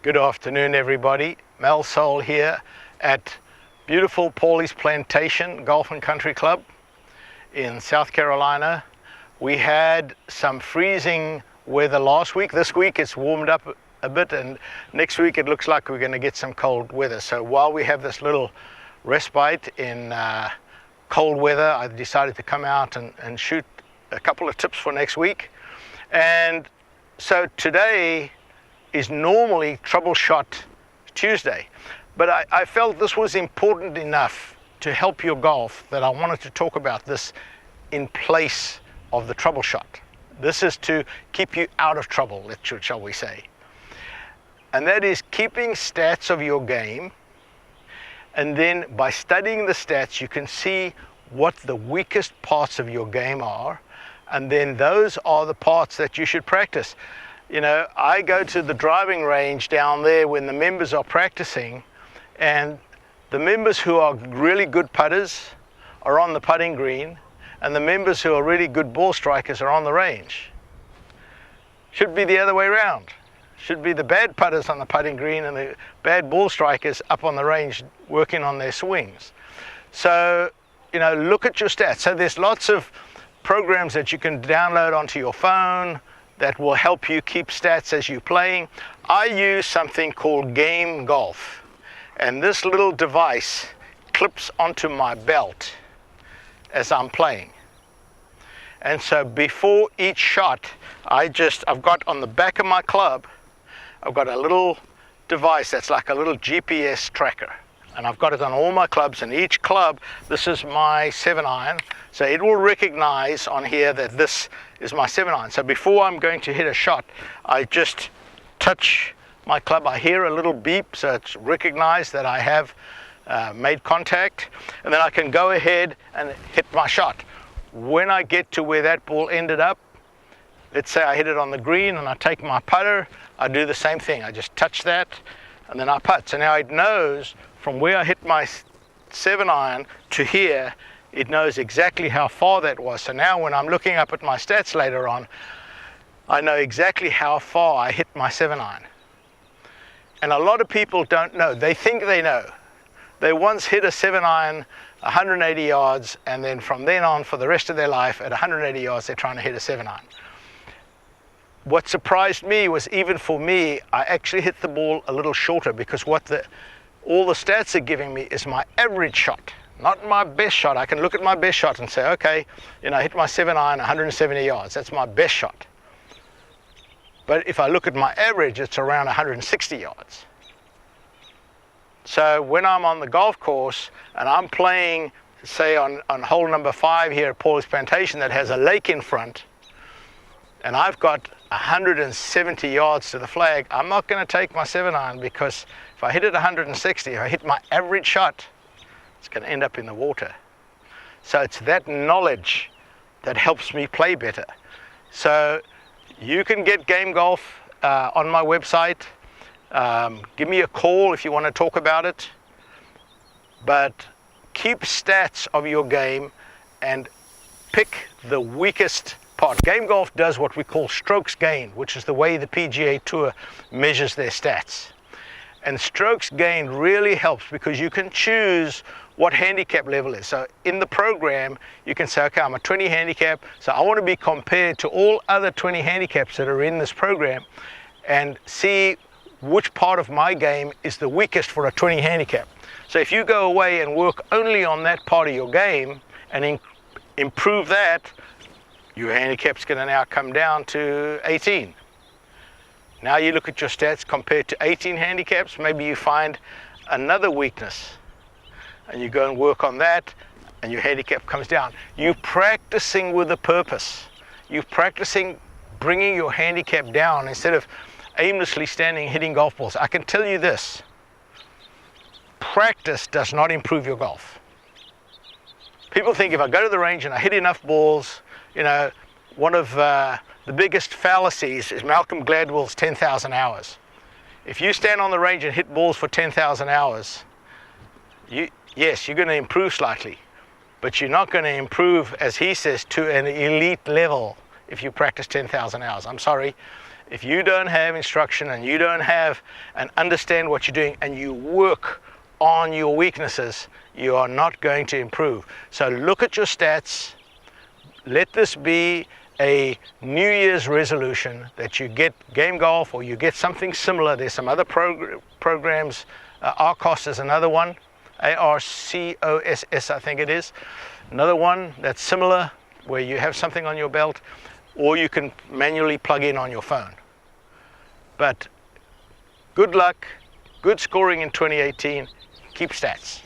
Good afternoon, everybody. Mel Soul here at beautiful Pawleys Plantation Golf and Country Club in South Carolina. We had some freezing weather last week. This week it's warmed up a bit, and next week it looks like we're going to get some cold weather. So while we have this little respite in cold weather, I decided to come out and shoot a couple of tips for next week. And so today is normally Troubleshot Tuesday, but I felt this was important enough to help your golf that I wanted to talk about this in place of the Troubleshot. This is to keep you out of trouble, shall we say. And that is keeping stats of your game, and then by studying the stats you can see what the weakest parts of your game are, and then those are the parts that you should practice. You know, I go to the driving range down there when the members are practicing, and the members who are really good putters are on the putting green, and the members who are really good ball strikers are on the range. Should be the other way around. Should be the bad putters on the putting green and the bad ball strikers up on the range working on their swings. So, you know, look at your stats. So there's lots of programs that you can download onto your phone that will help you keep stats as you're playing. I use something called Game Golf, and this little device clips onto my belt as I'm playing. And so before each shot, I've got on the back of my club, I've got a little device that's like a little GPS tracker, and I've got it on all my clubs, and each club, this is my 7-iron, so it will recognize on here that this is my 7-iron. So before I'm going to hit a shot, I just touch my club. I hear a little beep, so it's recognized that I have made contact, and then I can go ahead and hit my shot. When I get to where that ball ended up, let's say I hit it on the green and I take my putter, I do the same thing. I just touch that and then I putt. So now it knows from where I hit my 7-iron to here, it knows exactly how far that was. So now when I'm looking up at my stats later on, I know exactly how far I hit my 7-iron. And a lot of people don't know. They think they know. They once hit a 7-iron 180 yards, and then from then on for the rest of their life at 180 yards they're trying to hit a 7-iron. What surprised me was, even for me, I actually hit the ball a little shorter, because all the stats are giving me is my average shot, not my best shot. I can look at my best shot and say, okay, you know, I hit my 7-iron 170 yards, that's my best shot. But if I look at my average, it's around 160 yards. So when I'm on the golf course and I'm playing, say on hole number 5 here at Pawleys Plantation that has a lake in front, and I've got 170 yards to the flag, I'm not going to take my 7-iron, because if I hit it 160, if I hit my average shot, it's going to end up in the water. So it's that knowledge that helps me play better. So you can get Game Golf on my website. Give me a call if you want to talk about it. But keep stats of your game and pick the weakest part. Game Golf does what we call strokes gained, which is the way the PGA Tour measures their stats. And strokes gained really helps, because you can choose what handicap level is. So in the program, you can say, okay, I'm a 20 handicap, so I want to be compared to all other 20 handicaps that are in this program, and see which part of my game is the weakest for a 20 handicap. So if you go away and work only on that part of your game and improve that, your handicap's going to now come down to 18. Now you look at your stats compared to 18 handicaps, maybe you find another weakness and you go and work on that, and your handicap comes down. You're practicing with a purpose. You're practicing bringing your handicap down instead of aimlessly standing hitting golf balls. I can tell you this: practice does not improve your golf. People think if I go to the range and I hit enough balls, you know, one of the biggest fallacies is Malcolm Gladwell's 10,000 hours. If you stand on the range and hit balls for 10,000 hours, yes, you're going to improve slightly, but you're not going to improve, as he says, to an elite level if you practice 10,000 hours. I'm sorry, If you don't have instruction and you don't have and understand what you're doing and you work on your weaknesses, you are not going to improve. So look at your stats. Let this be a New Year's resolution that you get Game Golf or you get something similar. There's some other programs. Arcos is another one. ARCOSS, I think it is. Another one that's similar, where you have something on your belt, or you can manually plug in on your phone. But good luck, good scoring in 2018. Keep stats.